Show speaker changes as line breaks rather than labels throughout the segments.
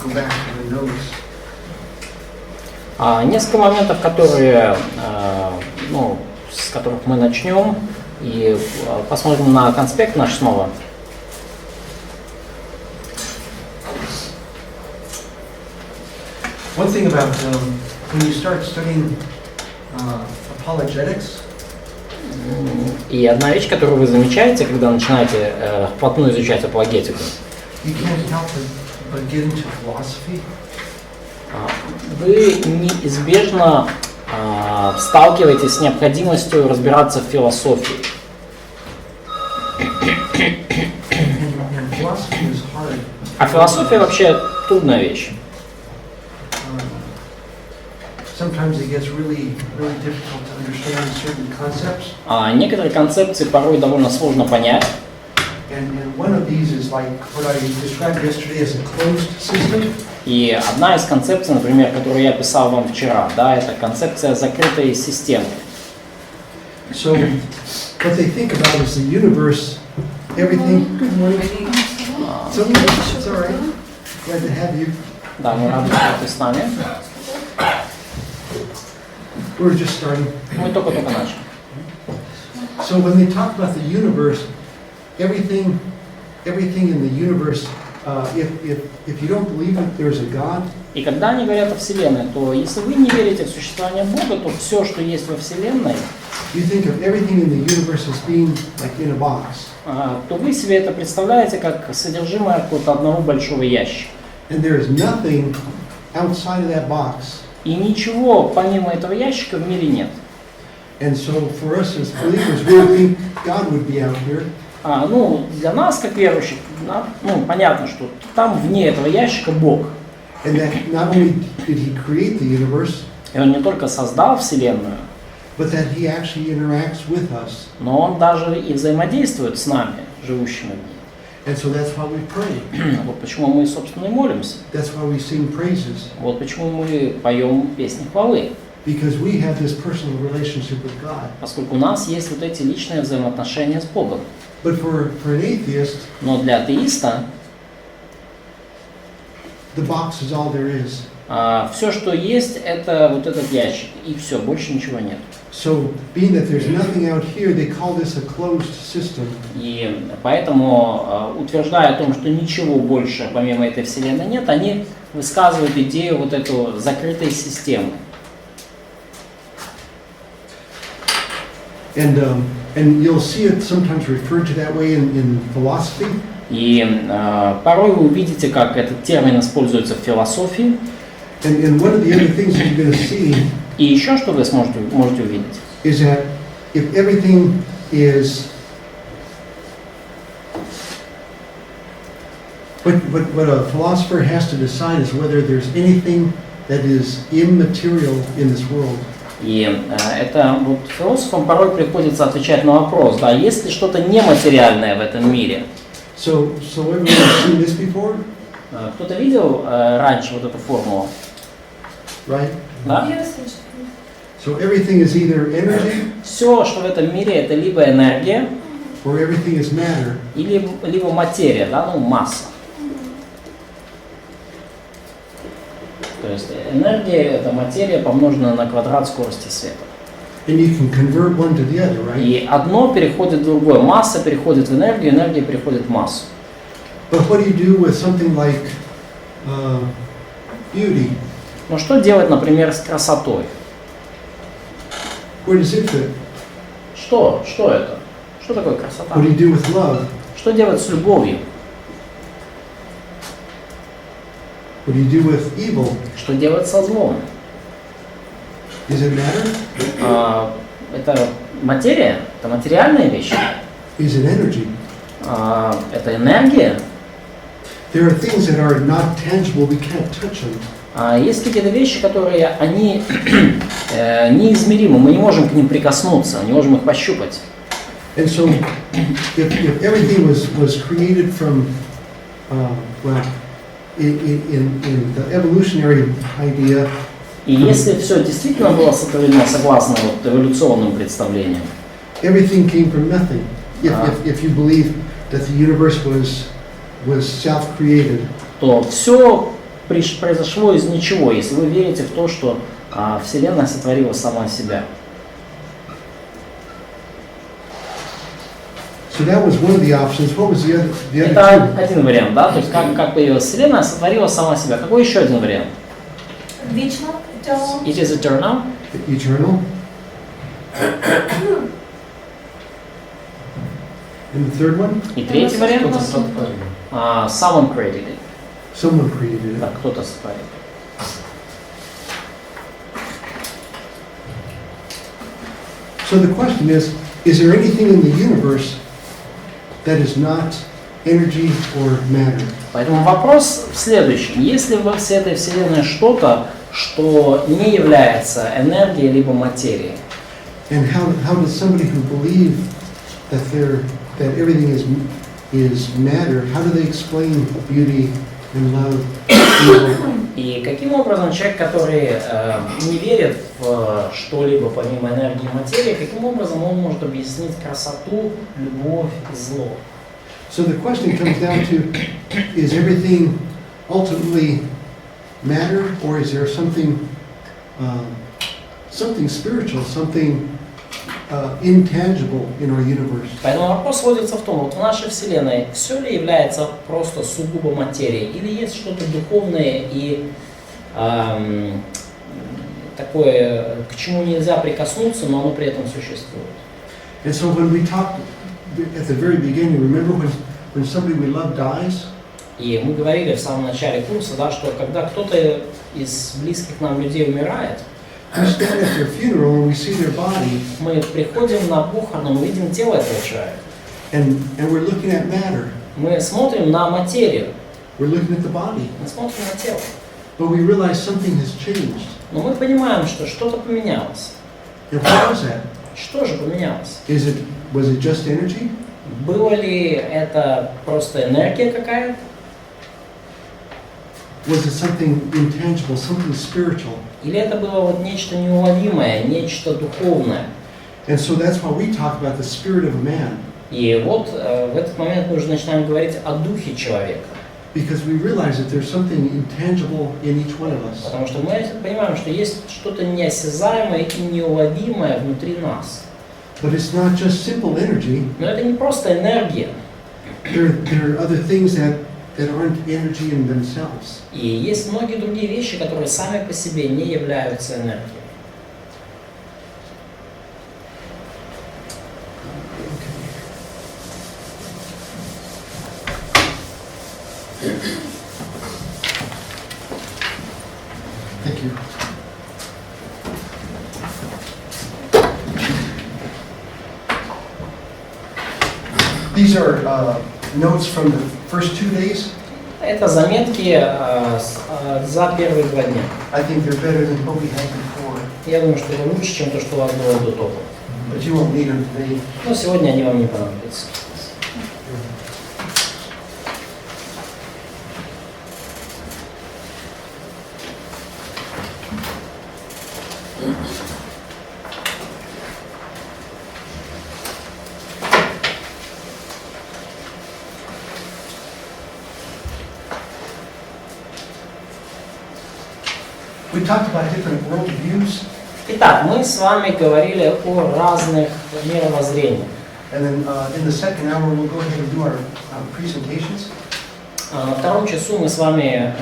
go back to the notes.
Несколько моментов, которые, с которых мы начнем, и посмотрим на конспект наш снова.
One thing about when you start studying apologetics.
И одна вещь, которую вы замечаете, когда начинаете вплотную изучать апологетику, вы неизбежно сталкиваетесь с необходимостью разбираться в философии. А философия вообще трудная вещь. Некоторые концепции порой довольно сложно понять. И одна из концепций, например, которую я писал вам вчера, да, это концепция закрытой системы.
So, what they think about is the universe, everything. Good morning. It's all right. Glad to have you.
Да, мы рады, что ты с нами.
We're just starting.
Мы только-только начали.
So when they talk about the universe, everything in the universe, if you don't believe that there's a God.
И когда они говорят о Вселенной, то если вы не верите в существование Бога, то все, что есть во Вселенной,
you think of everything in the universe as being like in a box.
То вы себе это представляете как содержимое какого-то одного большого ящика.
And there is nothing outside of that box.
И ничего помимо этого ящика в мире нет.
And so for us as believers, we would think God would be out here.
Для нас, как верующих, понятно, что там вне этого ящика Бог.
And that not only did He create the universe,
и Он не только создал Вселенную,
but that He actually interacts with us.
Но Он даже и взаимодействует с нами, живущими в ней.
And so that's why we pray.
Вот почему мы, собственно, и молимся.
That's why we sing praises.
Вот почему мы поем песни хвалы.
Because we have this personal relationship with God.
Поскольку у нас есть вот эти личные взаимоотношения с Богом.
But for an atheist,
но для атеиста
the box is all there is.
Все, что есть, это вот этот ящик, и все, больше ничего нет.
So, being that there's nothing out here, they call this a closed system.
И поэтому, утверждая о том, что ничего больше помимо этой Вселенной нет, они высказывают идею вот эту закрытой системы.
And you'll see it sometimes referred to that way in philosophy.
И порой вы увидите, как этот термин используется в философии.
And one of the other things that you're going to see
и еще что вы можете увидеть,
is that if everything is what a philosopher has to decide is whether there's anything that is immaterial in this world.
И это вот философам порой приходится отвечать на вопрос, да, есть ли что-то нематериальное в этом мире?
So everyone has seen this before?
Кто-то видел раньше вот эту формулу?
Right?
Да?
So everything is either energy.
Все, что в этом мире, это либо энергия,
or everything is matter.
Или либо материя, да, масса. То есть энергия – это материя, помноженная на квадрат скорости света.
And you can convert one to the other, right?
И одно переходит в другое. Масса переходит в энергию, энергия переходит в массу.
But what do you do with something like beauty?
Но что делать, например, с красотой?
Where does it fit?
Что это? Что такое красота?
What do you do with love?
Что делать с любовью?
What do you do with evil?
Что делать со злом?
Does it matter?
Это материя? Это материальная вещь?
Is it energy?
Это энергия?
There are things that are not tangible, we can't touch them.
Есть какие-то вещи, которые они неизмеримы, мы не можем к ним прикоснуться, не можем их пощупать.
And so, if everything was created from, in the evolutionary idea,
и если все действительно было сотворено согласно вот эволюционным представлениям,
everything came from nothing. If you believe that the universe was self-created,
то все произошло из ничего, если вы верите в то, что Вселенная сотворила сама себя.
So that was one of the options. What was the other
Это
two?
один вариант, да? То есть как появилась Вселенная, сотворила сама себя. Какой еще один вариант?
Вечно, eternal.
It is eternal.
Eternal. And the third one?
И третий вариант?
Кто-то сотворил.
Someone created it.
Someone created it.
Да, кто-то сотворил.
So the question is there anything in the universe that is not energy or matter?
Поэтому вопрос в следующем. Есть ли во всей этой Вселенной что-то, что не является энергией либо материей?
And how does somebody who believe that everything is matter, how do they explain beauty and love?
И каким образом человек, который не верит в что-либо помимо энергии и материи, каким образом он может объяснить красоту, любовь и зло?
So the question comes down to, is everything ultimately matter, or is there something spiritual, something intangible in our universe?
Поэтому вопрос сводится в том, вот в нашей Вселенной все ли является просто сугубо материей, или есть что-то духовное и такое, к чему нельзя прикоснуться, но оно при этом существует?
And so when we talked at the very beginning, remember when somebody we love dies?
И мы говорили в самом начале курса, да, что когда кто-то из близких нам людей умирает,
We stand at their funeral and we see their body,
мы приходим на похороны, мы видим тело этого человека.
and we're looking at matter.
Мы смотрим на материю,
We're looking at the body.
мы смотрим на тело.
But we realize something has changed.
Но мы понимаем, что что-то поменялось.
And what was that?
Что же поменялось?
Was it just energy?
Было ли это просто энергия какая-то?
Was it something intangible, something spiritual?
Или это было вот нечто неуловимое, нечто духовное?
And so that's why we talk about the spirit of a man,
И вот в этот момент мы уже начинаем говорить о духе человека.
because we realize that there's something intangible in each one of us.
Потому что мы понимаем, что есть что-то неосязаемое и неуловимое внутри нас.
But it's not just simple energy.
Но это не просто энергия.
There are other things that aren't energy in themselves.
И есть многие другие вещи, которые сами по себе не являются энергией.
Thank you. These are notes from the first 2 days.
Это заметки за первые 2 дня.
I think they're better than what we had before,
Я думаю, что это лучше, чем то, что у вас было до того.
but you won't need them today.
Но сегодня они вам не понадобятся.
We talked about different worldviews,
Итак, мы с вами говорили о разных мировоззрениях.
and then in the second hour we'll go ahead and do our presentations.
На втором часу мы с вами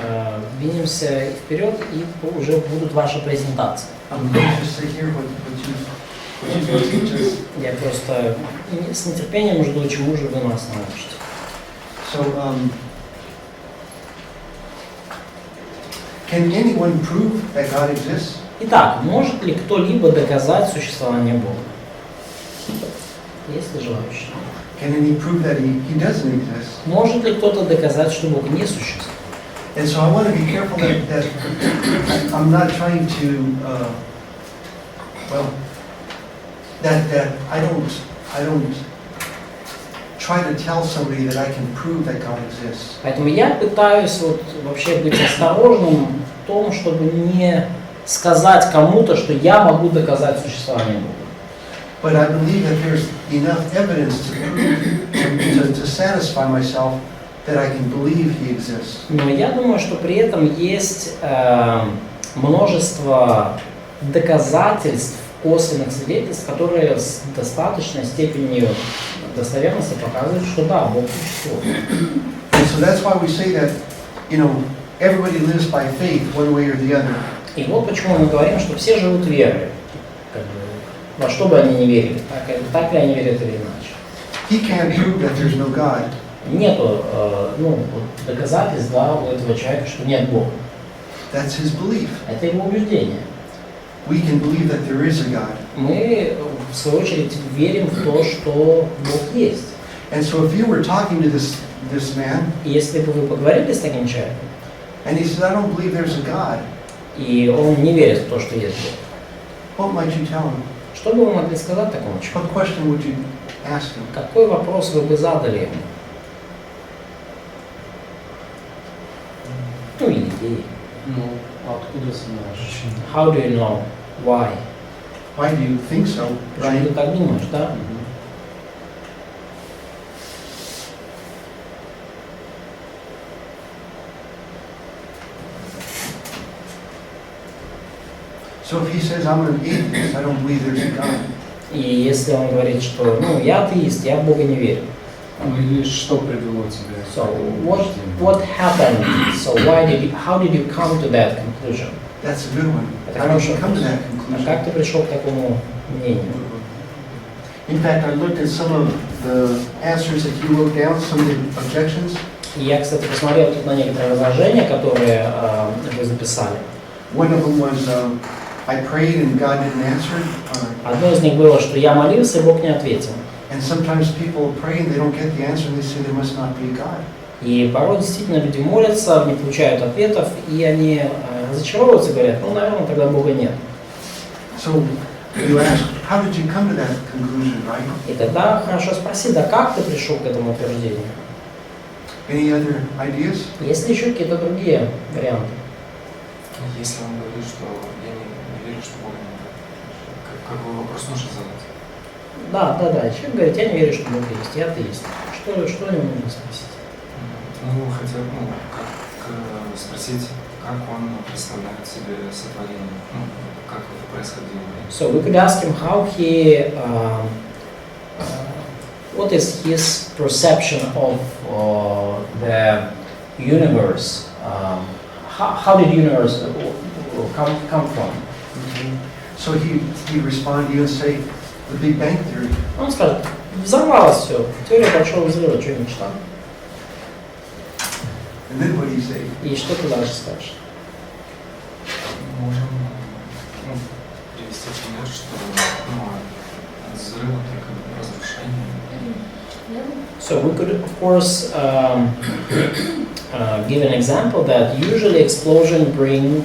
двинемся вперед, и уже будут ваши презентации.
I'm going to just sit here what you will teach us.
Я просто с нетерпением жду, чему же вы нас научите.
So, can anyone prove that God exists?
Итак, может ли кто-либо доказать существование Бога? Есть ли желающие?
Can any prove that he doesn't exist?
Может ли кто-то доказать, что Бог не существует?
And so I want to be careful that I'm not trying to, that I don't try to tell somebody that I can prove that God exists.
Поэтому я пытаюсь вот вообще быть осторожным в том, чтобы не сказать кому-то, что я могу доказать существование Бога.
But I believe that there's enough evidence to satisfy myself that I can believe he exists.
Но я думаю, что при этом есть множество доказательств, косвенных свидетельств, которые с достаточной степенью достоверности показывают, что да, Бог существует.
And so that's why we say that, everybody lives by faith one way or the other.
И вот почему мы говорим, что все живут верой. Во что бы они ни верили, так ли они верят или иначе.
He can't prove that there's no God.
Нету доказательств, да, у этого человека, что нет Бога.
That's his belief.
Это его убеждение.
We can believe that there is a God.
Мы, в свою очередь, верим в то, что Бог есть.
And so if you were talking to this man,
И если бы вы поговорили с таким человеком,
and he said, I don't believe there's a God,
и он не верит в то, что есть Бог,
what might you tell him?
что бы вы могли сказать такому человеку?
What question would you ask him?
Какой вопрос вы бы задали ему? Ну, или ей.
Ну, откуда знаешь?
How do you know? Why?
Why do you think so?
Почему
Right?
ты так думаешь, да?
So if he says, I'm an atheist, I don't believe there's a God.
И если он говорит, что, я атеист, я в Бога не верю.
Ну или что привело тебя к
So,
этому
what
убеждению?
happened? So, how did you come to that conclusion?
That's a good one.
Это
How did you
хорошо.
come to that
А
conclusion?
как ты пришел к такому мнению?
In fact, I looked at some of the answers that you wrote down, some of the objections.
И я, кстати, посмотрел тут на некоторые возражения, которые вы записали.
One of them was, I prayed and God didn't answer.
Одно из них было, что я молился, и Бог не ответил.
And sometimes people pray and they don't get the answer and they say there must not be a God.
И порой действительно люди молятся, не получают ответов, и они разочаровываются, говорят, наверное, тогда Бога нет.
So you ask, how did you come to that conclusion, right?
И тогда хорошо спроси, да как ты пришел к этому утверждению?
Any other ideas?
Есть ли еще какие-то другие варианты?
Если он говорит, что я не верю, что Бога нет, какой вопрос нужно задать?
Да. Человек говорит, я не верю, что Бог есть, я атеист. Что о нем нужно спросить?
Хотя как спросить, как он представляет себе сотворение, как это происходило.
So we could ask him how he, what is his perception of the universe? How did universe come from?
So he respond to you and say, the Big Bang Theory.
Он скажет, взорвалось все, теория большого взрыва, что не читал?
And then what do you say?
И что ты дальше скажешь?
Можем привести пример, что от взрыва только разрушение.
So we could, of course, give an example that usually explosion bring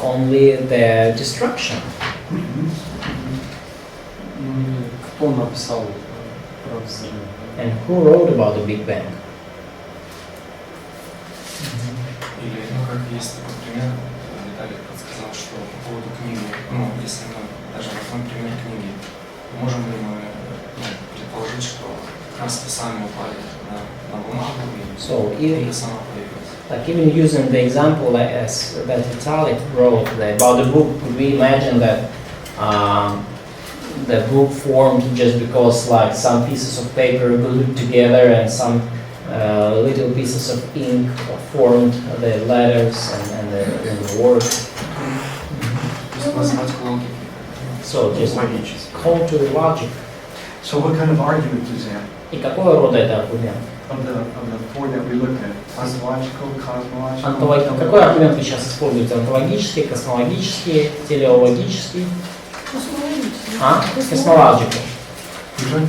only the destruction.
Кто написал про взрыв?
And who wrote about the Big Bang?
Или, как есть такой пример, Виталий подсказал, что по поводу книги, если мы даже возьмем пример книги, можем ли мы предположить, что краски сами упали на бумагу
So,
и книга сама появилась?
like even using the example that Vitalik wrote about the book, could we imagine that the book formed just because like some pieces of paper glued together and some little pieces of ink formed the letters and the words? So just come to the logic.
So what kind of argument is that?
И какого рода это аргумент?
Of the four that we looked at, ontological, cosmological.
Какой аргумент вы сейчас используете? Онтологический, космологический, телеологический? Космологический.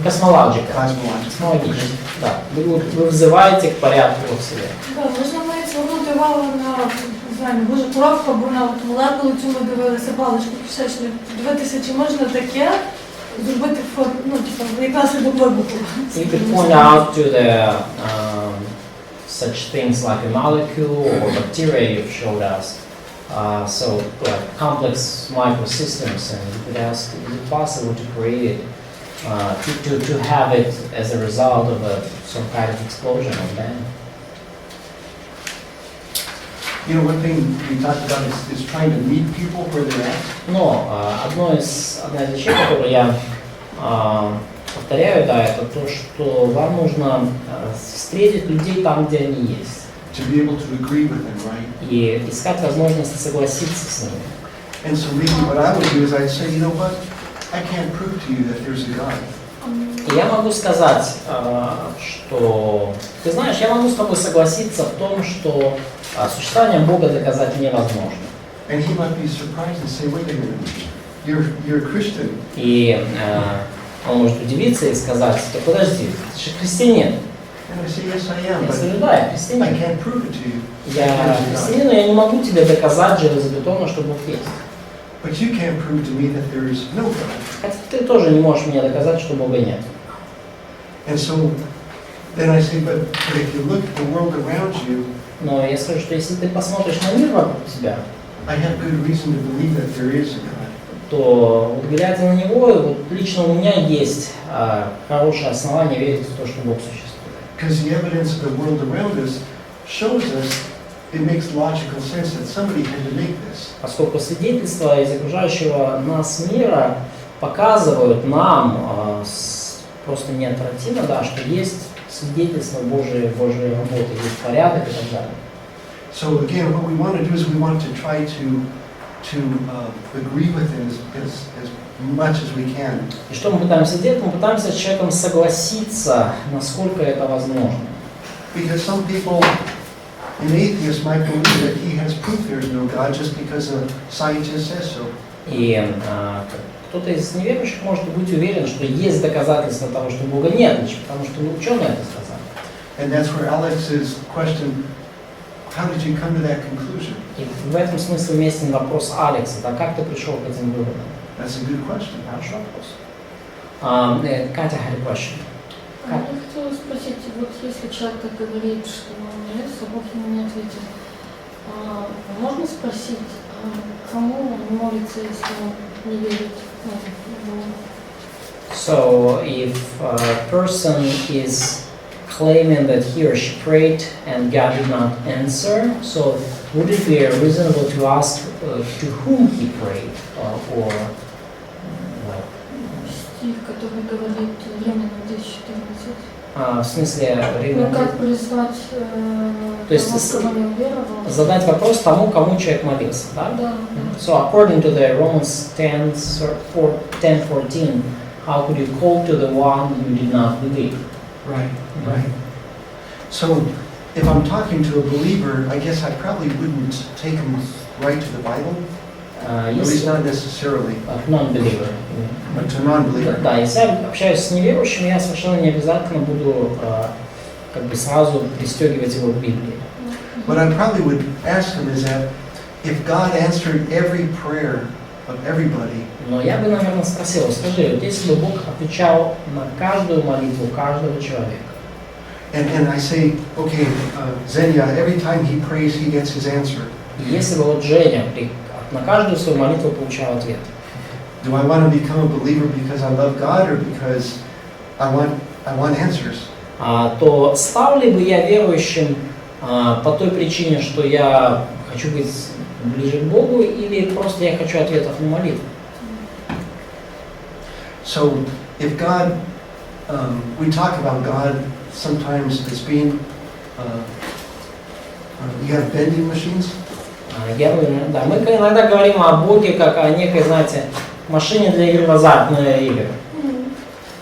Космологика. Космологический. Да. Вы взываете к порядку во Вселенной.
Да, можна навіть звернути увагу на, може, коробку або на молекулу, цю ми дивилися, паличку кишечну. Дивитися, чи можна таке зробити, якраз і до вибуху.
You could point out to the such things like a molecule or bacteria you've showed us. So complex microsystems, and you could ask, is it possible to create it, to have it as a result of some kind of explosion or bang?
You know, one thing we talked about is trying to meet people where they're at.
Но одна из вещей, которую я повторяю, да, это то, что вам нужно встретить людей там, где они есть.
To be able to agree with them, right?
И искать возможность согласиться с ними.
And so maybe what I would do is I'd say, you know what, I can't prove to you that there's a God.
И я могу сказать, что, ты знаешь, я могу с тобой согласиться в том, что существование Бога доказать невозможно.
And he might be surprised and say, wait a minute, you're a Christian.
И он может удивиться и сказать, да подожди, ты же христианин.
And I say, yes, I am,
Я
but
скажу, да, я
I
христианин.
can't prove it to you.
Я христианин, но я не могу тебе доказать железобетонно, что Бог есть.
But you can't prove to me that there is no God.
Хотя ты тоже не можешь мне доказать, что Бога нет.
And so then I say, but if you look at the world around you,
Но я скажу, что если ты посмотришь на мир вокруг тебя,
I have good reason to believe that there is a God.
то вот глядя на него, вот лично у меня есть хорошее основание верить в то, что Бог существует.
Because the evidence of the world around us shows us it makes logical sense that somebody had to make this.
Поскольку свидетельства из окружающего нас мира показывают нам просто неотвратимо, да, что есть свидетельство Божьей работы, есть порядок и так далее.
So again, what we want to do is we want to try to agree with it as much as we can.
И что мы пытаемся делать? Мы пытаемся с человеком согласиться, насколько это возможно.
Because some people, an atheist might believe that he has proof there is no God just because a scientist says so.
И кто-то из неверующих может быть уверен, что есть доказательства того, что Бога нет, лишь потому что ученые это сказали.
And that's where Alex's question, how did you come to that conclusion?
И в этом смысле уместен вопрос Алекса, да, как ты пришел к этим выводам?
That's a good question.
Хороший вопрос. Катя had a question.
Я хотела спросить, вот если человек так говорит, что нет, Бог ему не ответил, можно спросить, кому он молится, если он не верит в Бога?
So if a person is claiming that he or she prayed and God did not answer, so would it be reasonable to ask to whom he prayed or what?
Стих, который говорит Римлянам 10:14.
В смысле,
Ну как призвать
то есть
того, кого не уверовал?
задать вопрос тому, кому человек молился, да?
Да.
So according to the Romans 10:14, how could you call to the one you did not believe?
Right, right. So if I'm talking to a believer, I guess I probably wouldn't take him right to the Bible. At least not necessarily,
Non-believer.
but to non-believer.
Да, если я общаюсь с неверующим, я совершенно не обязательно буду как бы сразу пристегивать его к Библии.
What I probably would ask him is that if God answered every prayer of everybody,
Но я бы, наверное, спросил, скажи, вот если бы Бог отвечал на каждую молитву каждого человека,
and I say, okay, Zenya, every time he prays, he gets his answer.
и если бы вот Женя на каждую свою молитву получал ответ,
Do I want to become a believer because I love God or because I want answers?
То стал ли бы я верующим по той причине, что я хочу быть ближе к Богу, или просто я хочу ответов на молитву?
So if God, we talk about God sometimes as being, you have vending machines.
Да, мы иногда говорим о Боге как о некой, знаете, машине для игры в азартные игры.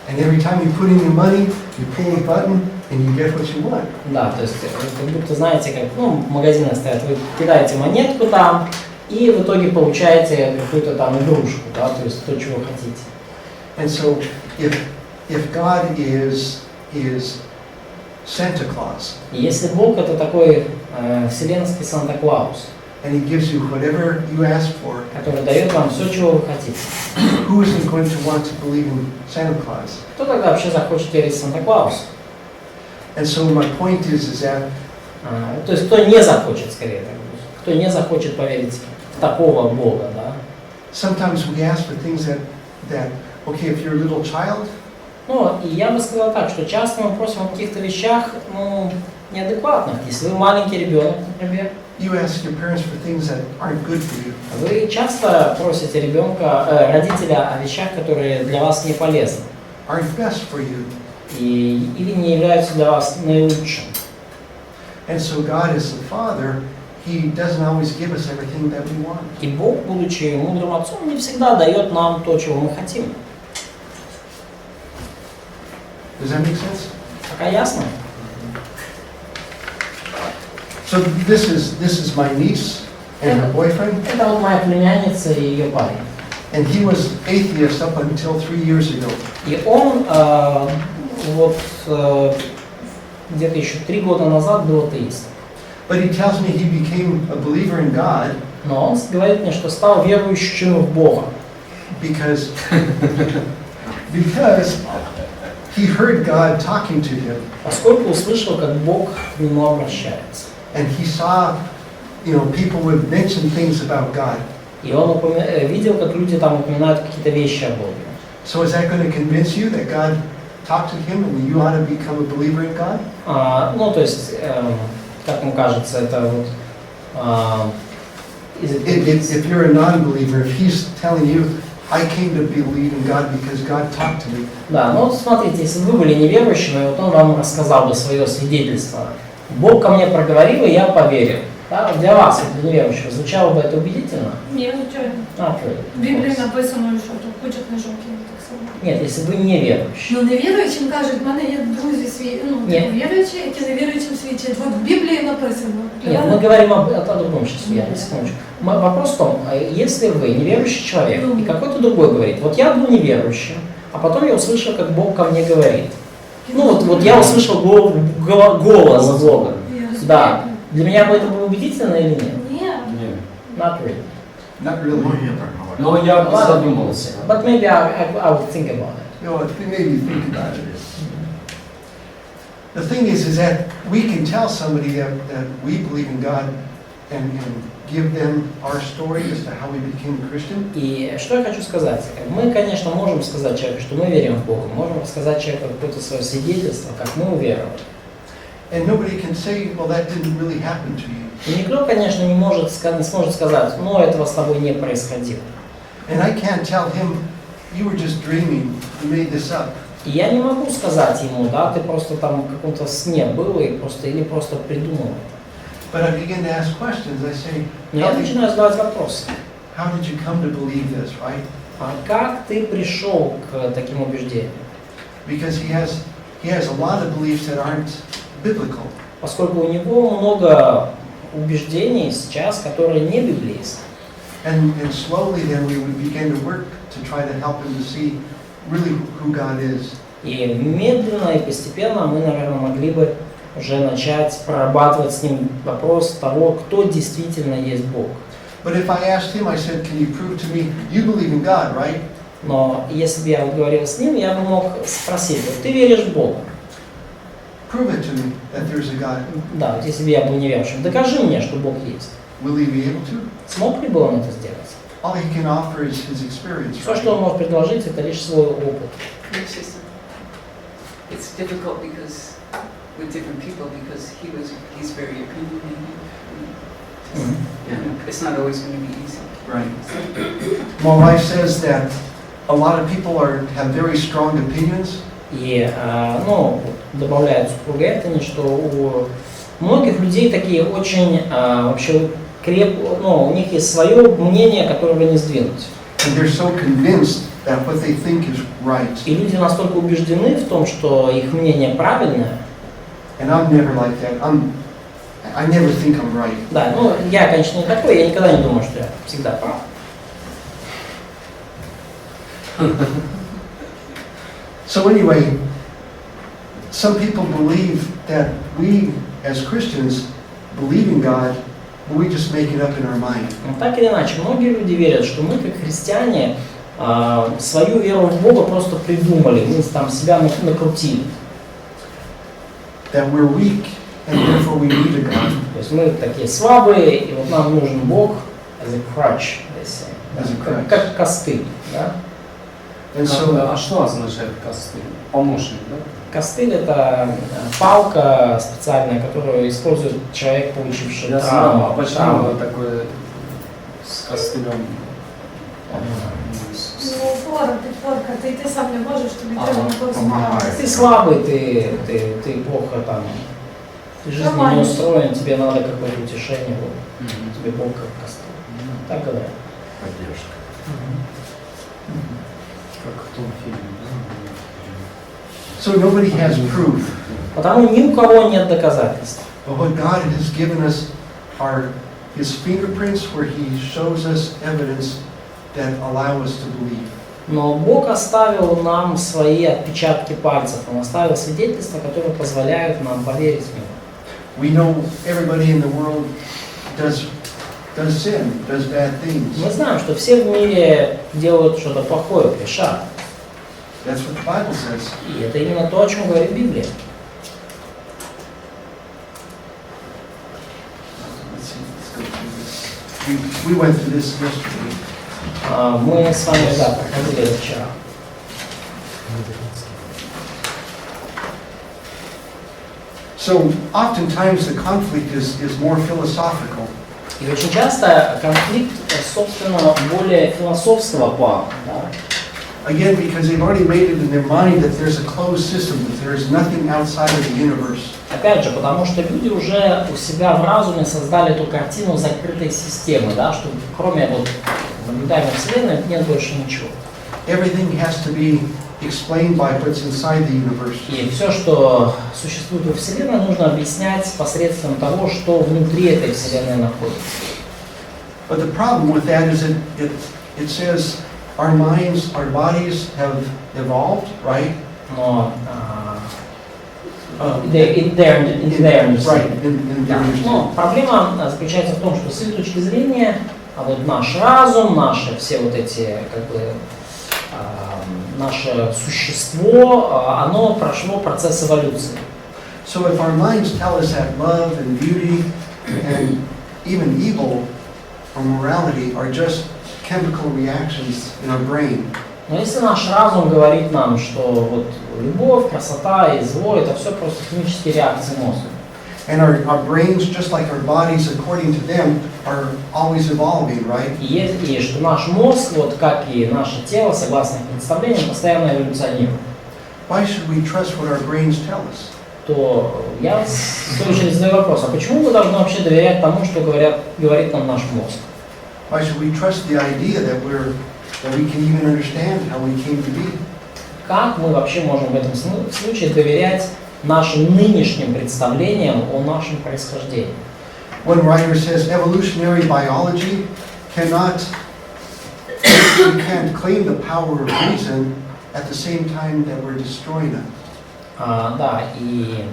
And every time you put in your money, you pull a button and you get what you want.
Да, то есть как будто, знаете, как в магазинах стоят, вы кидаете монетку там, и в итоге получаете какую-то там игрушку, да, то есть то, чего хотите.
And so if God is Santa Claus,
И если Бог это такой вселенский Санта-Клаус,
and he gives you whatever you ask for,
который дает вам все, чего вы хотите,
who isn't going to want to believe in Santa Claus?
кто тогда вообще захочет верить в Санта-Клауса?
And so my point is that
То есть кто не захочет, скорее, кто не захочет поверить в такого Бога, да?
sometimes we ask for things that okay, if you're a little child,
Ну, и я бы сказал так, что часто мы просим о каких-то вещах, ну, неадекватных. Если вы маленький ребенок, например,
you ask your parents for things that aren't good for you.
вы часто просите родителя о вещах, которые для вас не полезны.
Aren't best for you.
Или не являются для вас наилучшим.
And so God is the Father. He doesn't always give us everything that we want.
И Бог, будучи мудрым отцом, не всегда дает нам то, чего мы хотим.
Does that make sense?
Пока ясно?
So this is my niece and her boyfriend,
Это вот моя племянница и ее парень.
and he was atheist up until 3 years ago.
И он где-то еще 3 года назад был атеистом.
But he tells me he became a believer in God
Но он говорит мне, что стал верующим в Бога.
because he heard God talking to him,
Поскольку услышал, как Бог к нему обращается.
and he saw, people would mention things about God.
И он видел, как люди там упоминают какие-то вещи о Боге.
So is that going to convince you that God talked to him and you ought to become a believer in God?
То есть, как вам кажется, это вот...
If you're a non-believer, if he's telling you, I came to believe in God because God talked to me.
Да, смотрите, если бы вы были неверующими, вот он вам рассказал бы свое свидетельство. Бог ко мне проговорил, и я поверил. Да? Для вас, для неверующего, звучало бы это убедительно?
Ні, звичайно. В Біблії написано, що тут куча книжок є так само.
Нет, если вы неверующий.
Невіруючим кажуть, в мене є друзі віруючі, які невіруючим свідчать. От в Біблії написано.
Нет, мы говорим о другом сейчас, я секундочку. Вопрос в том, если вы неверующий человек, и какой-то другой говорит, вот я был неверующим, а потом я услышал, как Бог ко мне говорит. Вот я услышал голос Бога. Да. Для меня бы это было убедительно или нет?
Нет.
Not really.
Not really.
Но я бы задумался.
But maybe I will think about it.
Maybe think about it. The thing is that we can tell somebody that we believe in God and give them our story as to how we became a Christian.
И что я хочу сказать? Мы, конечно, можем сказать человеку, что мы верим в Бога, можем рассказать человеку какое-то свое свидетельство, как мы уверовали.
And nobody can say, well, that didn't really happen to you.
И никто, конечно, не сможет сказать, этого с тобой не происходило.
And I can't tell him, you were just dreaming, you made this up.
И я не могу сказать ему, ты просто там в каком-то сне был или просто придумал это.
But I begin to ask questions. I say,
Но я начинаю задавать вопросы.
how did you come to believe this, right?
А как ты пришел к таким убеждениям?
Because he has a lot of beliefs that aren't biblical.
Поскольку у него много убеждений сейчас, которые не библейские.
And slowly then we would begin to work to try to help him to see really who God is.
И медленно и постепенно мы, наверное, могли бы уже начать прорабатывать с ним вопрос того, кто действительно есть Бог.
But if I asked him, I said, can you prove to me, you believe in God, right?
Но если бы я говорил с ним, я бы мог спросить, ты веришь в Бога?
Prove it to me that there's a God.
Да, вот если бы я был неверующим, докажи мне, что Бог есть.
Will he be able to?
Смог ли бы он это сделать?
All he can offer is his experience,
Все, что он
right?
может предложить, это лишь свой опыт.
It's difficult because with different people because he's very opinionated. It's not always going to be easy.
Right. My wife says that a lot of people have very strong opinions.
И, добавляет супруга Энтони, что у многих людей такие очень вообще у них есть свое мнение, которого не сдвинуть.
And they're so convinced that what they think is right.
И люди настолько убеждены в том, что их мнение правильное.
And I'm never like that. I never think I'm right.
Да, я, конечно, не такой, я никогда не думаю, что я всегда прав.
So anyway, some people believe that we as Christians believe in God, but we just make it up in our mind.
Так или иначе, многие люди верят, что мы, как христиане, свою веру в Бога просто придумали, мы там себя накрутили.
That we're weak and therefore we need a God.
То есть мы такие слабые, и вот нам нужен Бог as a crutch,
As a crutch.
как костыль, да?
And so,
А что означает костыль? Помощник, да?
Костыль — это палка специальная, которую использует человек, получивший
Я
травму.
знаю, а почему такое с костылем?
Ну, опора, підпорка, ти сам не можеш, тобі
Ага,
треба когось
помагає.
допомагати.
Ты слабый, ты плохо там, ты жизненно не
Нормально.
устроен, тебе надо какое-то утешение, вот, тебе Бог как костыль. Так говорят.
Поддержка.
Как в том фильме, да?
so nobody has proof.
Потому ни у кого нет доказательств.
But what God has given us are His fingerprints where He shows us evidence that allow us to believe.
Но Бог оставил нам свои отпечатки пальцев, Он оставил свидетельства, которые позволяют нам поверить в Него.
We know everybody in the world does sin, does bad things.
Мы знаем, что все в мире делают что-то плохое, грешат.
That's what the Bible says.
И это именно то, о чем говорит Библия.
Let's see, let's go through this. We went through this yesterday.
Мы с вами, да, проходили это вчера.
So oftentimes the conflict is more philosophical.
И очень часто конфликт, собственно, более философского плана. Да?
Again, because they've already made it in their mind that there's a closed system, that there is nothing outside of the universe.
Опять же, потому что люди уже у себя в разуме создали эту картину закрытой системы, да, что кроме вот наблюдаемой Вселенной нет больше ничего.
Everything has to be explained by what's inside the universe.
И все, что существует во Вселенной, нужно объяснять посредством того, что внутри этой Вселенной находится.
But the problem with that is it says our minds, our bodies have evolved, right?
Но in their understanding.
Right, in
Да.
their
Но
understanding.
проблема заключается в том, что с их точки зрения, вот наш разум, наши все вот эти, как бы, наше существо, оно прошло процесс эволюции.
So if our minds tell us that love and beauty and even evil or morality are just chemical reactions in our brain,
Но если наш разум говорит нам, что вот любовь, красота и зло — это все просто химические реакции мозга.
and our brains, just like our bodies, according to them, are always evolving, right?
И что наш мозг, вот как и наше тело, согласно их представлениям, постоянно эволюционирует.
Why should we trust what our brains tell us?
То я в свою очередь задаю вопрос, а почему мы должны вообще доверять тому, что говорит нам наш мозг?
Why should we trust the idea that we can even understand how we came to be?
Как мы вообще можем в этом случае доверять нашим нынешним представлениям о нашем происхождении?
One writer says evolutionary biology we can't claim the power of reason at the same time that we're destroying it.
Да, и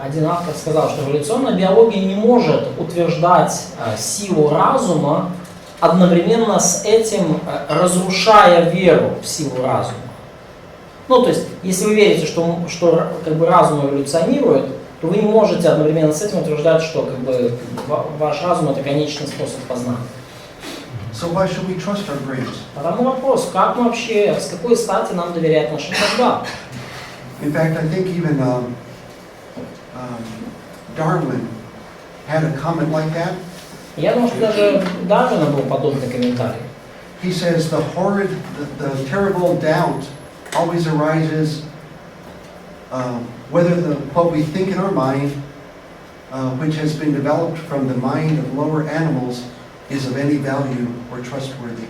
один автор сказал, что эволюционная биология не может утверждать силу разума, одновременно с этим разрушая веру в силу разума. Ну, то есть, если вы верите, что как бы разум эволюционирует, то вы не можете одновременно с этим утверждать, что как бы ваш разум — это конечный способ познания.
So why should we trust our brains?
Потому вопрос, как мы вообще, с какой стати нам доверять нашим мозгам?
In fact, I think even Darwin had a comment like that.
Я думаю, что даже Дарвина был подобный комментарий.
He says the terrible doubt always arises whether what we think in our mind, which has been developed from the mind of lower animals, is of any value or trustworthy.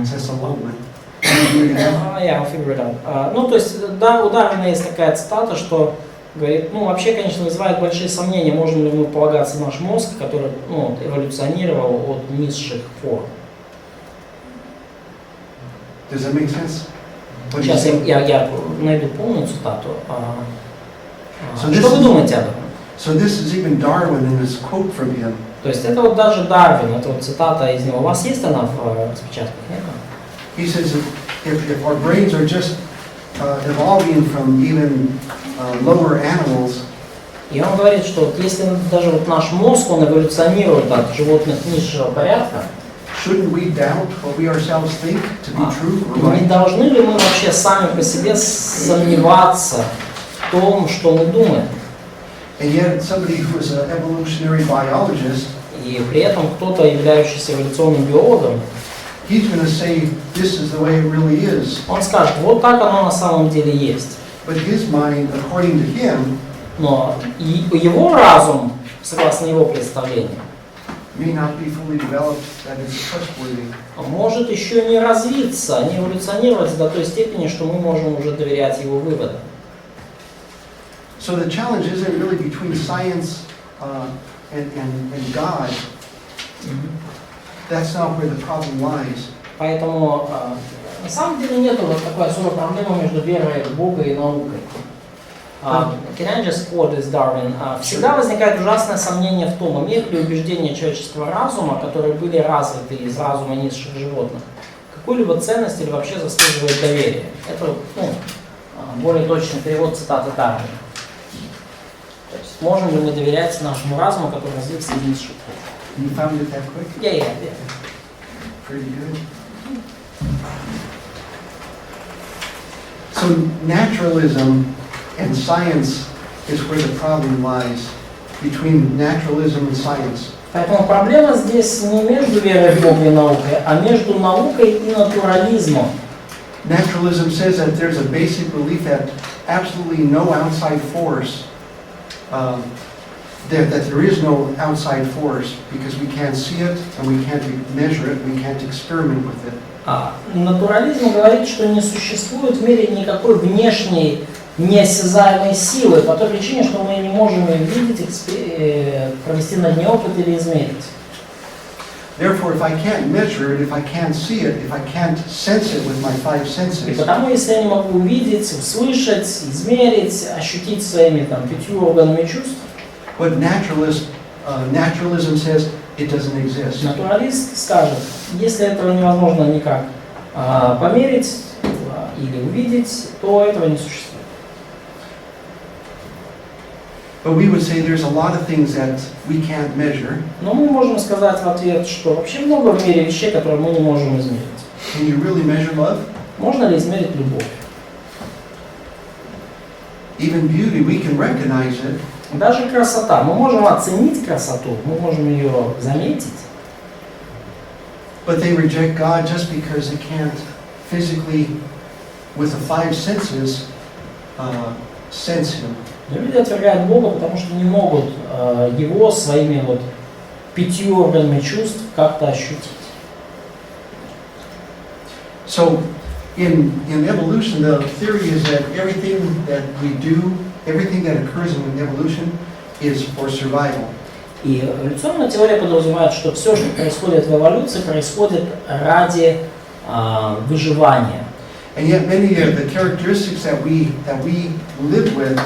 Says Solomon.
Я figure it out. Ну, то есть, да, у Дарвина есть такая цитата, что говорит, ну, вообще, конечно, вызывает большие сомнения, можем ли мы полагаться на наш мозг, который, ну, эволюционировал от низших форм.
Does that make sense?
Сейчас я найду полную цитату.
So
Что вы думаете об этом?
So this is even Darwin in this quote from him.
То есть это вот даже Дарвин, это вот цитата из него. У вас есть она в распечатках? Нет?
He says if our brains are just evolving from even lower animals,
И он говорит, что вот если даже вот наш мозг, он эволюционирует от животных низшего порядка,
shouldn't we doubt what we ourselves think to be true or
Не
right?
должны ли мы вообще сами по себе сомневаться в том, что мы думаем?
And yet somebody who is an evolutionary biologist,
И при этом кто-то, являющийся эволюционным биологом,
he's going to say this is the way it really is.
он скажет, вот так оно на самом деле есть.
But his mind, according to him,
Но его разум, согласно его представлению,
may not be fully developed that is trustworthy.
может еще не развиться, не эволюционировать до той степени, что мы можем уже доверять его выводам.
So the challenge isn't really between science and God. That's not where the problem lies.
Поэтому на самом деле нет вот такой особой проблемы между верой в Бога и наукой. Can I just quote this, Darwin? Всегда возникает ужасное сомнение в том, имеют ли убеждения человеческого разума, которые были развиты из разума низших животных, какую-либо ценность или вообще заслуживает доверия. Это более точный перевод цитаты Дарвина. То есть, можем ли мы доверять нашему разуму, который развился из низших?
You found it that quick?
Yeah.
Pretty good. So naturalism and science is where the problem lies, between naturalism and science.
Поэтому проблема здесь не между верой в Бога и наукой, а между наукой и натурализмом.
Naturalism says that there's a basic belief that absolutely no outside force, that there is no outside force because we can't see it and we can't measure it, we can't experiment with it.
Натурализм говорит, что не существует в мире никакой внешней неосязаемой силы, по той причине, что мы не можем ее видеть, провести над ней опыт или измерить.
Therefore, if I can't measure it, if I can't see it, if I can't sense it with my five
И
senses,
потому, если я не могу увидеть, услышать, измерить, ощутить своими 5 органами чувств,
what naturalism says, it doesn't exist.
натуралист скажет, если этого невозможно никак померить или увидеть, то этого не существует.
But we would say there's a lot of things that we can't measure.
Но мы можем сказать в ответ, что вообще много в мире вещей, которые мы не можем измерить.
Can you really measure love?
Можно ли измерить любовь?
Even beauty, we can recognize it,
Даже красота. Мы можем оценить красоту, мы можем ее заметить.
but they reject God just because they can't physically, with the five senses, sense Him.
Но люди отвергают Бога, потому что не могут Его своими 5 органами чувств как-то ощутить.
So, in evolution, the theory is that everything that we do, everything that occurs in evolution, is for survival.
И эволюционная теория подразумевает, что все, что происходит в эволюции, происходит ради выживания.
And yet, many of the characteristics that we live with,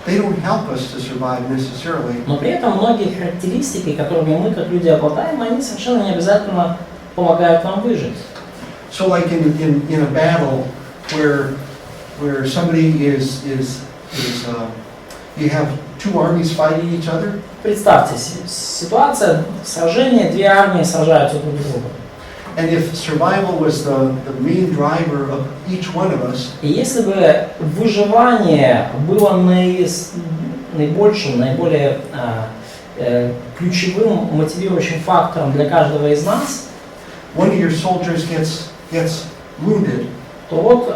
they don't help us to survive necessarily.
Но при этом многие характеристики, которыми мы как люди обладаем, они совершенно не обязательно помогают нам выжить.
So, like in a battle where somebody is you have two armies fighting each other.
Представьте, ситуация, сражение, 2 армии сражаются друг с другом.
And if survival was the main driver of each one of us,
И если бы выживание было наибольшим, наиболее ключевым мотивирующим фактором для каждого из нас,
one of your soldiers gets wounded,
то вот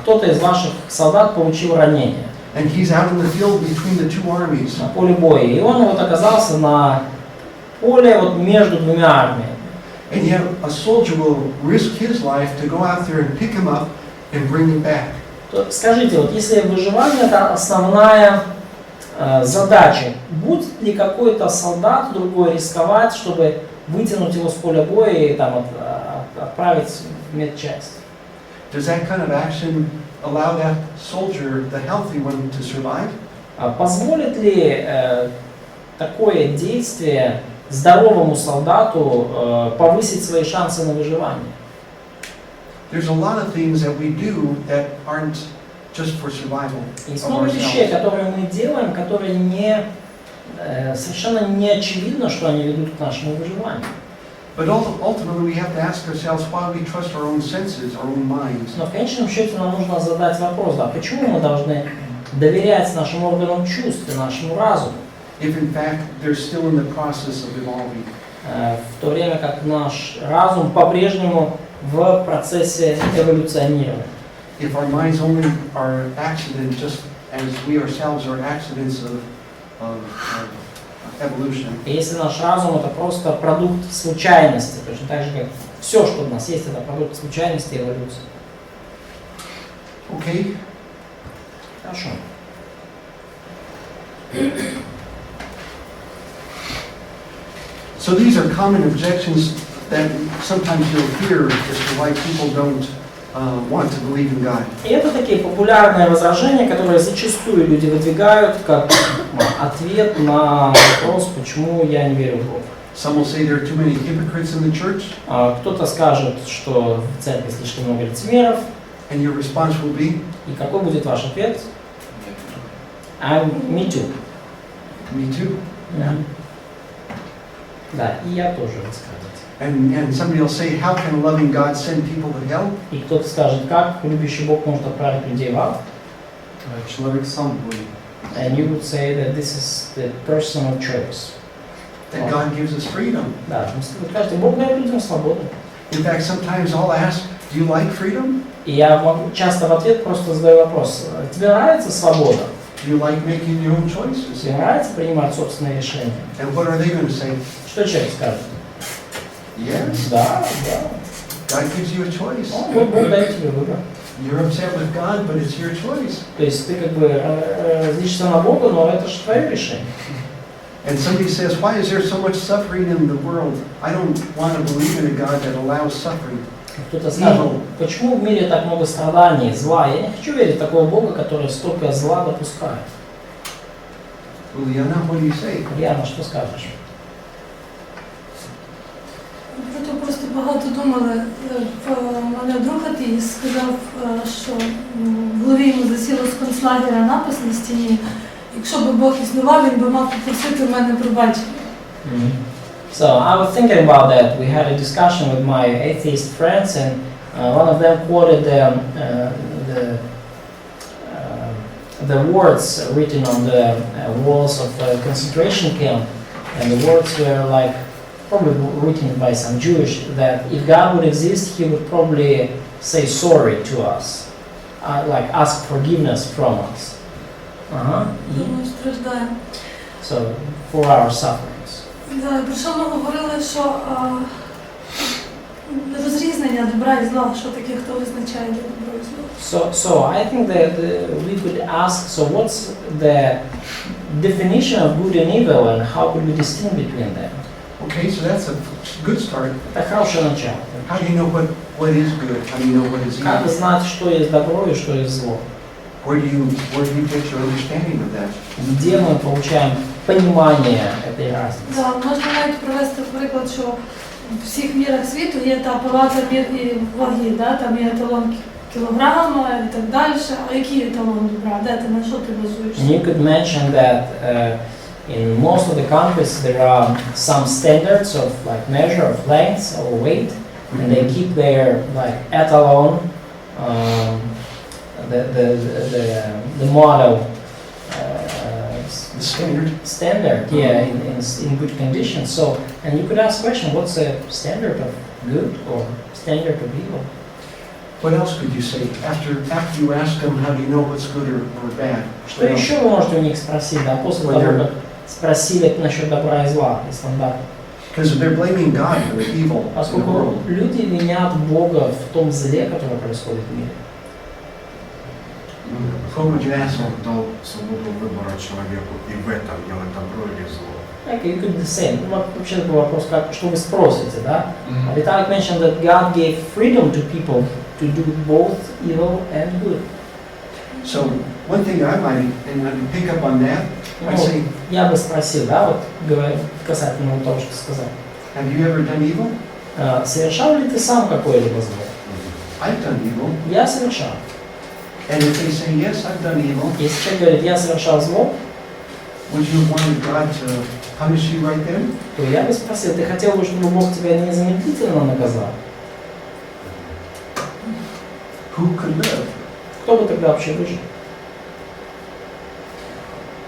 кто-то из ваших солдат получил ранение
and he's out in the field between the two armies.
на поле боя, и он оказался на поле между 2 армиями.
And yet a soldier will risk his life to go out there and pick him up and bring him back.
То скажите, если выживание это основная задача, будет ли какой-то солдат другой рисковать, чтобы вытянуть его с поля боя и отправить в медчасть?
Does that kind of action allow that soldier, the healthy one, to survive?
Позволит ли такое действие здоровому солдату повысить свои шансы на выживание?
There's a lot of things that we do that aren't just for survival
Есть
of
много вещей,
ourselves.
которые мы делаем, которые совершенно не очевидно, что они ведут к нашему выживанию.
But ultimately, we have to ask ourselves why we trust our own senses, our own minds.
Но в конечном счете нам нужно задать вопрос, да, почему мы должны доверять нашим органам чувств и нашему разуму,
If in fact they're still in the process of evolving.
в то время как наш разум по-прежнему в процессе эволюционирования.
If our minds only are accidents, just as we ourselves are accidents of evolution.
И если наш разум это просто продукт случайности, точно так же как все, что у нас есть, это продукт случайности и эволюции.
Okay?
Хорошо.
So these are common objections that sometimes you'll hear as to why people don't want to believe in God.
И это такие популярные возражения, которые зачастую люди выдвигают как ответ на вопрос, почему я не верю в Бога.
Some will say there are too many hypocrites in the church,
Кто-то скажет, что в церкви слишком много лицемеров.
and your response will be,
И какой будет ваш ответ? Me too.
me too.
Да. Да, и я тоже высказываюсь.
And somebody will say, how can a loving God send people to hell?
И кто-то скажет, как любящий Бог может отправить людей в ад?
Человек сам выбрал.
And you would say that this is the personal choice.
That God gives us freedom.
Да, вы скажете, Бог дает людям свободу.
In fact, sometimes I'll ask, do you like freedom?
И я часто в ответ просто задаю вопрос, тебе нравится свобода?
Do you like making your own choices?
Тебе нравится принимать собственные решения?
And what are they going to say?
Что человек скажет?
Yes,
Да, да.
God gives you a choice.
Бог дает тебе выбор.
You're upset with God, but it's your choice.
То есть ты как бы злишься на Бога, но это же твое решение.
And somebody says, why is there so much suffering in the world? I don't want to believe in a God that allows suffering.
Кто-то скажет, почему в мире так много страданий, зла? Я не хочу верить в такого Бога, который столько зла допускает.
Ульяна, what do you say?
Яна, что скажешь?
Про то просто багато думали. В мене друг атеїст сказав, що в голові йому засіло з концлагеря напис на стіні. Якщо б Бог існував, він би мав попросити в мене пробачення.
So I was thinking about that. We had a discussion with my atheist friends, and one of them quoted the words written on the walls of a concentration camp, and the words were like probably written by some Jewish, that if God would exist, He would probably say sorry to us, like ask forgiveness from us.
Тому страждає.
So for our sufferings.
Да, про що ми говорили, що розрізнення добра і зла, що таке, хто визначає добро і зло.
So I think that we could ask, so what's the definition of good and evil, and how could we distinguish between them?
Okay, so that's a good start.
Это хорошее начало.
How do you know what is good? How do you know what is
Как
evil?
знать, что есть добро и что есть зло?
Where do you get your understanding of that?
Где мы получаем понимание этой разницы?
Да, можна навіть привести приклад, що в всіх мірах світу є та палата мір і ваги, да? Там є еталон кілограма і так далі. А який еталон добра? Де ти, на що ти базуєшся?
And you could mention that in most of the countries there are some standards of like measure of length or weight, and they keep their like etalon, the model
The
standard, yeah, in good condition. So, and you could ask question, what's the standard of good or standard of evil?
What else could you say? After you ask them, how do you know what's good or bad?
Что еще вы можете у них спросить, да, после того, как спросили насчет добра и зла, и стандарта?
Because they're blaming God for the evil of the
Поскольку
world.
люди винят Бога в том зле, которое происходит в мире.
What would you ask them?
Дал свободу выбора человеку и в этом делать добро или зло.
Like, you could say, вообще такой вопрос, как, что вы спросите, да? Vitalik mentioned that God gave freedom to people to do both evil and good.
So one thing I might, and I pick up on that, I'd say,
Я бы спросил, да, вот касательно того, что сказал.
have you ever done evil?
Совершал ли ты сам какое-либо зло?
I've done evil.
Я совершал.
And if they say, yes, I've done evil,
Если человек говорит, я совершал зло,
would you have wanted God to punish you right then?
То я бы спросил, ты хотел бы, чтобы Бог тебя незамедлительно наказал?
Who could live?
Кто бы тогда вообще выжил?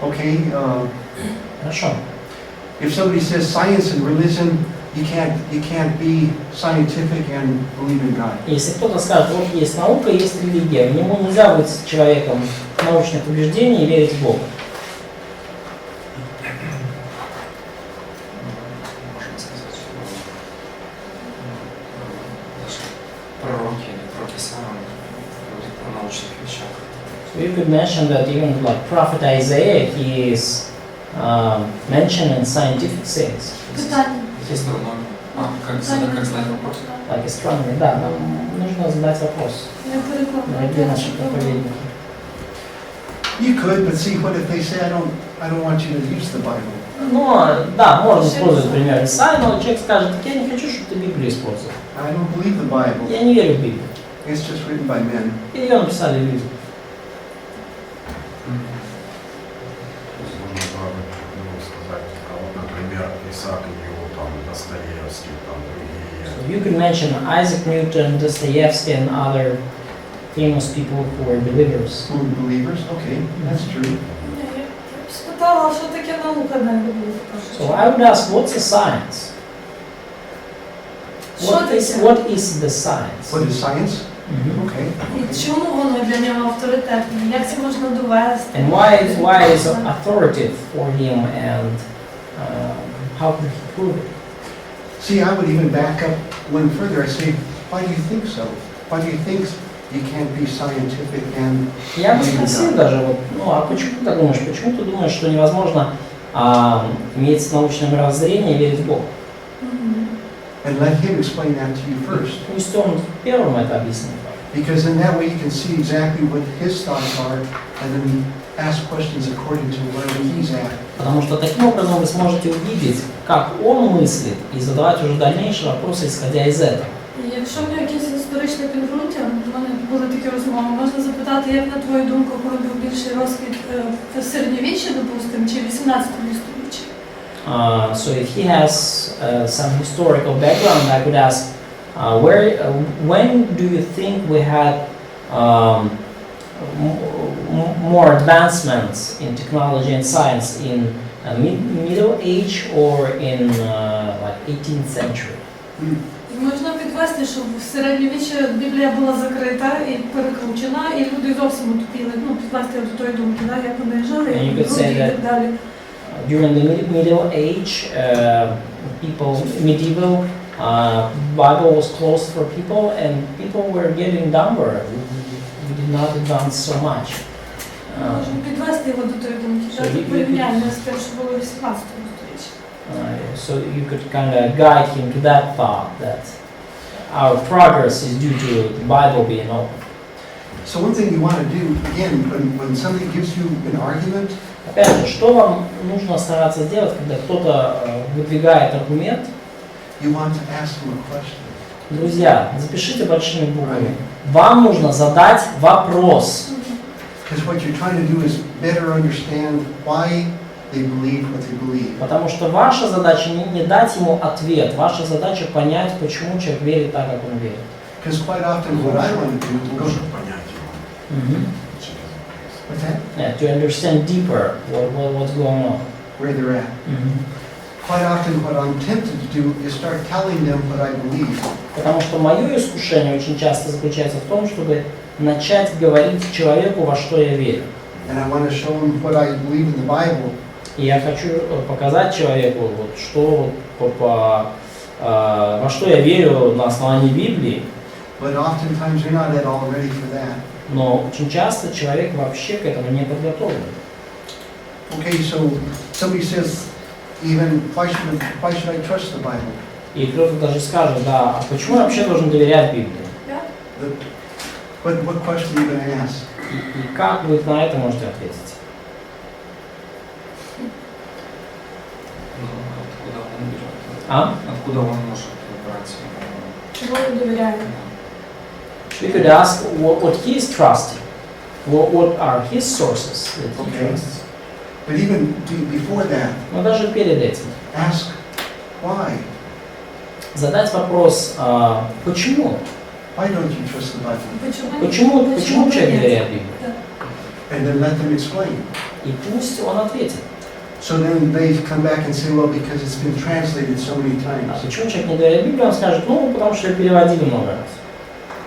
Okay,
Хорошо.
if somebody says science and religion, you can't be scientific and believe in God.
Если кто-то скажет, вот есть наука, есть религия, ему нельзя быть человеком научных убеждений и верить в Бога.
Можно сказать, что даже пророки или пророки сам говорят о научных вещах.
So you could mention that even like Prophet Isaiah, he is mentioned in scientific things,
Питання.
Астрономия. Как задать вопрос?
like astronomy. Да, нам нужно задать вопрос.
Не перекладати.
Дорогие наши проповедники.
You could, but see, what if they say, I don't want you to use the Bible?
Ну, да, можно использовать пример Исаия, но человек скажет, я не хочу, чтобы ты Библию использовал.
I don't believe the Bible.
Я не верю в Библию.
It's just written by men.
Ее написали люди.
То есть можно сказать, а вот, например, Исаак Ньютон, там, Достоевский, там, другие.
So you can mention Isaac Newton, Dostoevsky, and other famous people who were believers.
Who are believers? Okay, that's true.
Я б спитала, що таке наука на Біблії.
So I would ask, what's a science?
Що таке?
What is the science?
What is science?
Mhm.
Okay.
І чому воно для нього авторитетне? Як це можна довести?
And why is it authoritative for him, and how can he prove it?
See, I would even back up one further. I say, why do you think so? Why do you think you can't be scientific and
Я бы
believe in
спросил
God?
даже, вот, ну а почему ты так думаешь? Почему ты думаешь, что невозможно иметь научное мировоззрение и верить в Бога?
Мгм.
And let him explain that to you first.
Пусть он первым это объяснит.
Because in that way you can see exactly what his thoughts are and then ask questions according to where he's at.
Потому что таким образом вы сможете увидеть, как он мыслит, и задавать уже дальнейшие вопросы, исходя из этого.
І якщо в нього якесь історичне підґрунтя, в мене були такі розмови, можна запитати, як на твою думку, коли був більший розквіт в середньовіччі, допустимо, чи в 18 сторіччі?
So if he has some historical background, I could ask, when do you think we had more advancements in technology and science, in Middle Age or in like 18th century?
Можна підвести, що в середньовіччі Біблія була закрита і перекручена, і люди зовсім отупіли, ну, підвести до тої думки, да, як вони жили,
And you could
другі
say
і так далі.
During the Middle Age, medieval Bible was closed for people, and people were getting dumber. We did not advance so much.
Можна підвести його до тої думки,
So
дати
you-
порівняння з тим, що було в 18 сторіччі.
So you could kind of guide him to that thought that our progress is due to the Bible being open.
So one thing you want to do, again, when somebody gives you an argument,
Опять же, что вам нужно стараться сделать, когда кто-то выдвигает аргумент?
you want to ask them a question.
Друзья, запишите большими буквами. Вам нужно задать вопрос.
Because what you're trying to do is better understand why they believe what they believe.
Потому что ваша задача не дать ему ответ, ваша задача понять, почему человек верит так, как он верит.
Because quite often what I want to do,
Лучше понять его через вопрос.
what's that?
Yeah, to understand deeper what's going on.
Where they're at. Quite often what I'm tempted to do is start telling them what I believe.
Потому что мое искушение очень часто заключается в том, чтобы начать говорить человеку, во что я верю.
And I want to show them what I believe in the Bible.
И я хочу показать человеку, вот, что, во что я верю на основании Библии.
But oftentimes they're not at all ready for that.
Но очень часто человек вообще к этому не подготовлен.
Okay, so somebody says, even why should I trust the Bible?
И кто-то даже скажет, да, а почему я вообще должен доверять Библии?
What question are you going to ask?
И как вы на это можете ответить?
Откуда он берет?
А?
Откуда он может брать?
Чого ви довіряєте?
We could ask what he is trusting. What are his sources that he
Okay.
trusts?
But even before that,
Но даже перед этим
ask why.
задать вопрос, почему?
Why don't you trust the Bible?
Почему человек доверяет Библии?
And then let them explain.
И пусть он ответит.
So then they come back and say, well, because it's been translated so many
А
times,
почему человек не доверяет Библии? Он скажет, потому что ее переводили много раз.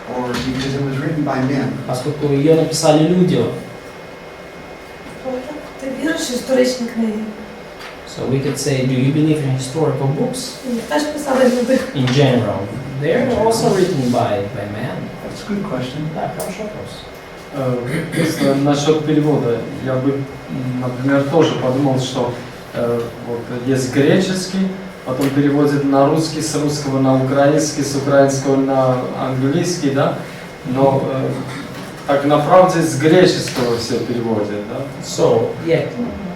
or because it was written by men.
Поскольку ее написали люди.
Ти віриш в історичні книги?
So we could say, do you believe in historical books?
Їх теж писали люди.
In general. They're also written by men.
That's a good question.
Да, хороший вопрос.
Просто насчет перевода, я бы, например, тоже подумал, что вот есть греческий, потом переводят на русский, с русского на украинский, с украинского на английский, да, но так на правде с греческого все переводят, да.
So, yeah,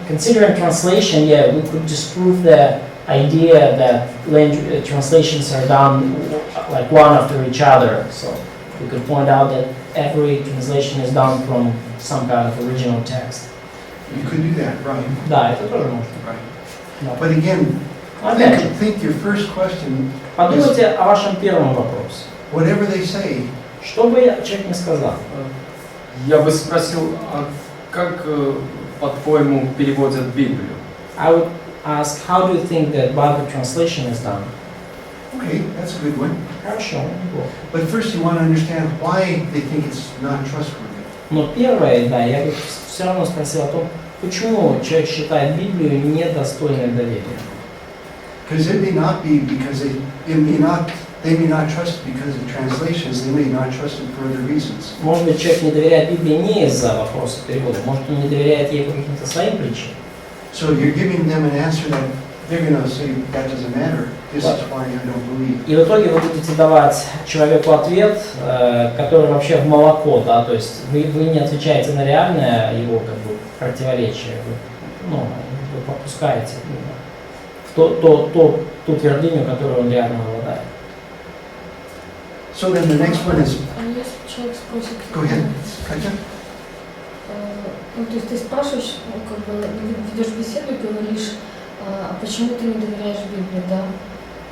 considering translation, yeah, we could disprove the idea that translations are done like one after each other. So we could point out that every translation is done from some kind of original text.
You could do that, right?
Да, это тоже можно.
Right.
Да.
But again,
Опять же,
think your first question,
подумайте о вашем первом вопросе.
whatever they say,
Что бы человек не сказал?
Я бы спросил, а как, по-твоему, переводят Библию?
I would ask, how do you think that Bible translation is done?
okay, that's a good one.
Хорошо, неплохо.
But first you want to understand why they think it's not trustworthy.
Но первое, да, я бы все равно спросил о том, почему человек считает Библию недостойной доверия.
Because it may not be because they may not trust it because of translations, they may not trust it for other reasons.
Может быть, человек не доверяет Библии не из-за вопроса перевода, может, он не доверяет ей по каким-то своим причинам.
So you're giving them an answer that they're going to say, that doesn't matter, this is why I don't believe.
И в итоге вы будете давать человеку ответ, который вообще в молоко, да, то есть вы не отвечаете на реальное его как бы противоречие, вы попускаете ту твердыню, которую он реально обладает.
So then the next one is,
А если человек спросит...
go ahead, Katya.
Ну, то есть ты спрашиваешь, ну, как бы, ведешь беседу и говоришь, почему ты не доверяешь Библии, да?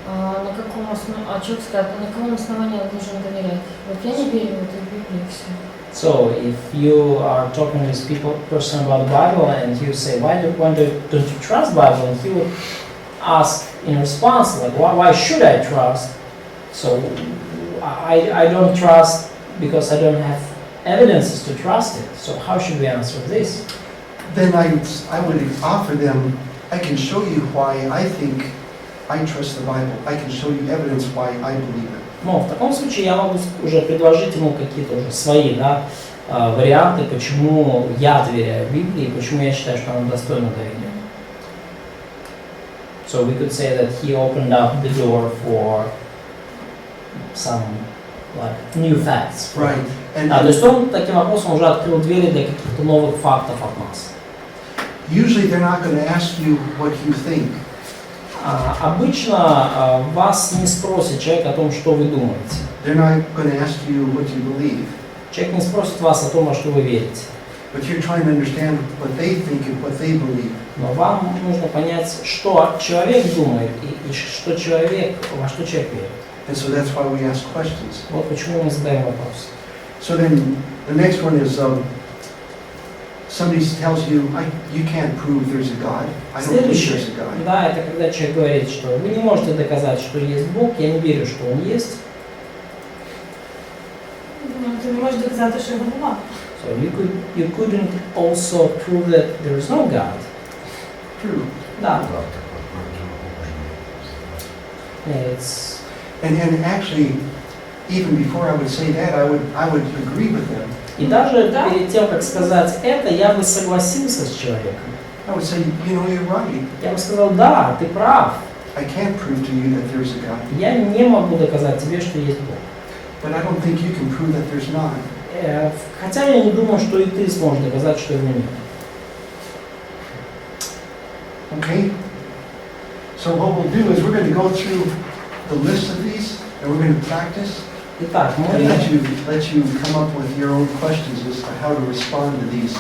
На каком основании, человек скажет, на каком основании я должен доверять? Вот я не верю в эту Библию, и все.
So if you are talking to this person about the Bible and you say, why don't you trust the Bible? And he would ask in response, like, why should I trust? So I don't trust because I don't have evidences to trust it. So how should we answer this?
Then I would offer them, I can show you why I think I trust the Bible. I can show you evidence why I believe it.
Но в таком случае я могу уже предложить ему какие-то уже свои, да, варианты, почему я доверяю Библии, почему я считаю, что она достойна доверия. So we could say that he opened up the door for some like new facts.
Right.
То есть он таким вопросом уже открыл двери для каких-то новых фактов от нас.
Usually they're not going to ask you what you think.
Обычно вас не спросит человек о том, что вы думаете.
They're not going to ask you what you believe.
Человек не спросит вас о том, во что вы верите.
But you're trying to understand what they think and what they believe.
Но вам нужно понять, что человек думает и что человек, во что человек верит.
And so that's why we ask questions.
Вот почему мы задаем вопрос.
So then the next one is somebody tells you, you can't prove there's a God. I don't believe there's a God.
Да, это когда человек говорит, что вы не можете доказать, что есть Бог, я не верю, что Он есть.
Ти не можеш доказати, що його нема.
So you couldn't also prove that there is no God.
True.
Да.
Да, такое
It's...
And actually, even before I would say that, I would agree with them.
И даже перед тем, как сказать это, я бы согласился с человеком.
I would say, you're right.
Я бы сказал, да, ты прав.
I can't prove to you that there's a God.
Я не могу доказать тебе, что есть Бог.
But I don't think you can prove that there's not.
Хотя я не думаю, что и ты сможешь доказать, что его нет.
Okay? So what we'll do is we're going to go through the list of these, and we're going to practice,
Итак,
and let you come up with your own questions as to how to respond to these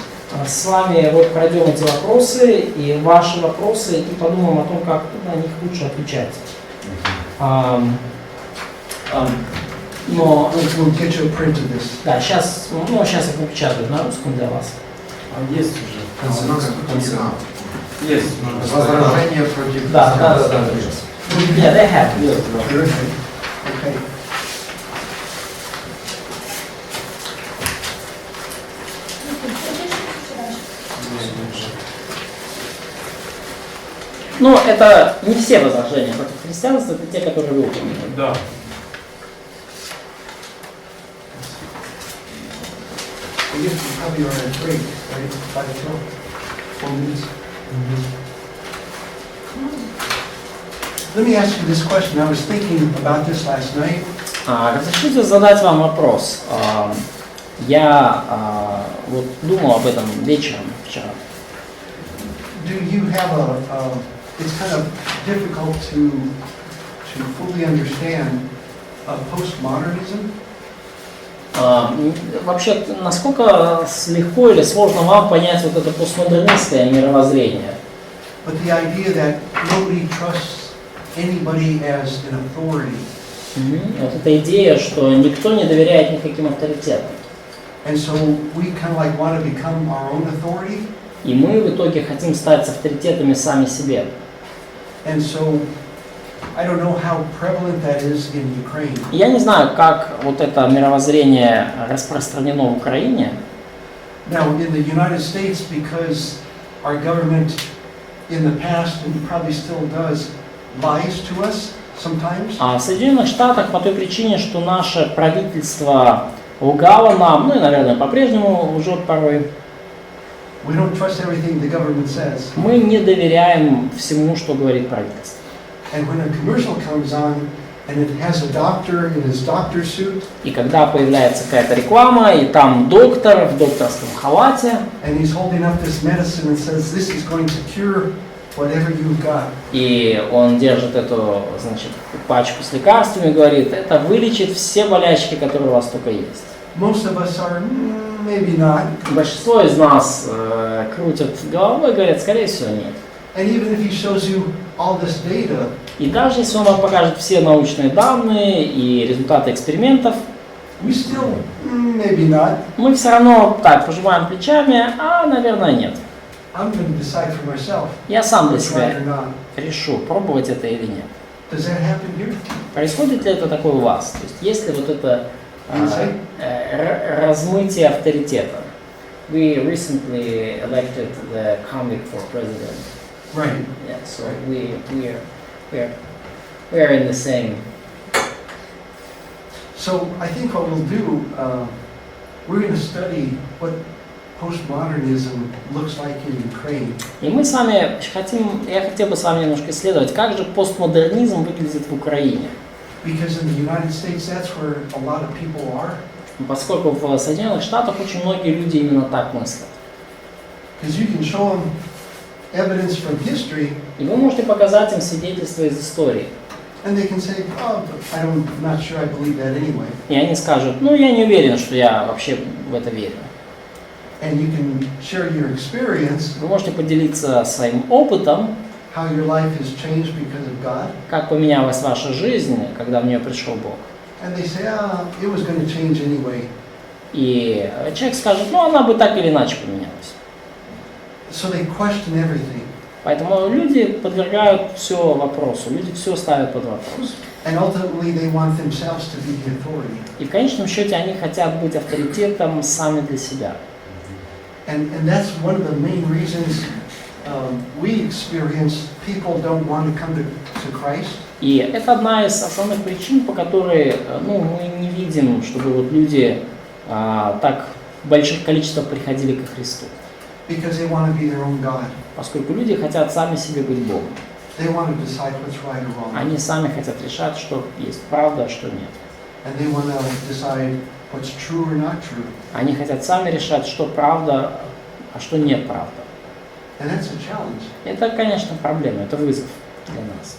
с вами вот пройдем эти вопросы и ваши вопросы и подумаем о том, как на них лучше отвечать. Но
We'll get you a print of this.
да, сейчас их напечатают на русском для вас.
Есть уже. Есть.
Возражение против...
Да. Yeah, they have.
Есть, да.
Terrific. Okay.
Ну, это не все возражения против христианства, это те, которые вы упомянули.
Да.
I guess we probably are on a break, right? 5 o'clock? 4 minutes? Let me ask you this question. I was thinking about this last night.
Разрешите задать вам вопрос. Я вот думал об этом вечером вчера.
Do you have it's kind of difficult to fully understand postmodernism?
Вообще, насколько легко или сложно вам понять вот это постмодернистское мировоззрение?
But the idea that nobody trusts anybody as an authority.
Вот эта идея, что никто не доверяет никаким авторитетам.
And so we kind of like want to become our own authority.
И мы в итоге хотим стать авторитетами сами себе.
And so I don't know how prevalent that is in Ukraine.
Я не знаю, как вот это мировоззрение распространено в Украине.
Now in the United States, because our government in the past and probably still does lies to us sometimes.
А в Соединенных Штатах по той причине, что наше правительство лгало нам, ну и, наверное, по-прежнему лжет порой.
We don't trust everything the government says.
Мы не доверяем всему, что говорит правительство.
And when a commercial comes on and it has a doctor in his doctor's suit,
И когда появляется какая-то реклама, и там доктор в докторском халате,
and he's holding up this medicine and says this is going to cure whatever you've got.
и он держит эту, значит, пачку с лекарствами и говорит, это вылечит все болячки, которые у вас только есть.
Most of us are maybe not.
Большинство из нас крутят головой и говорят, скорее всего, нет.
And even if he shows you all this data,
И даже если он вам покажет все научные данные и результаты экспериментов,
we still maybe not.
мы все равно так пожимаем плечами, а, наверное, нет.
I'm going to decide for myself
Я сам для
try
себя
it or not.
решу, пробовать это или нет.
Does that happen here?
Происходит ли это такое у вас? То есть есть ли вот это размытие авторитета? We recently elected the comic for president.
Right.
Yeah, so we are in the same.
So I think what we'll do, we're going to study what postmodernism looks like in Ukraine.
И мы с вами я хотел бы с вами немножко исследовать, как же постмодернизм выглядит в Украине.
Because in the United States, that's where a lot of people are.
Поскольку в Соединенных Штатах очень многие люди именно так мыслят.
Because you can show them evidence from history,
И вы можете показать им свидетельства из истории.
and they can say, "Oh, but I'm not sure I believe that anyway."
И они скажут, ну я не уверен, что я вообще в это верю.
And you can share your experience,
Вы можете поделиться своим опытом,
how your life has changed because of God,
как поменялась ваша жизнь, когда в нее пришел Бог.
and they say, it was going to change anyway."
И человек скажет, ну она бы так или иначе поменялась.
So they question everything,
Поэтому люди подвергают все вопросу, люди все ставят под вопрос.
and ultimately they want themselves to be the authority.
И в конечном счете они хотят быть авторитетом сами для себя.
And that's one of the main reasons we experience people don't want to come to Christ.
И это одна из основных причин, по которой мы не видим, чтобы вот люди так в больших количествах приходили ко Христу.
Because they want to be their own God.
Поскольку люди хотят сами себе быть Богом.
They want to decide what's right or wrong.
Они сами хотят решать, что есть правда, а что нет.
And they want to decide what's true or not true.
Они хотят сами решать, что правда, а что неправда.
And that's a challenge.
Это, конечно, проблема, это вызов для нас.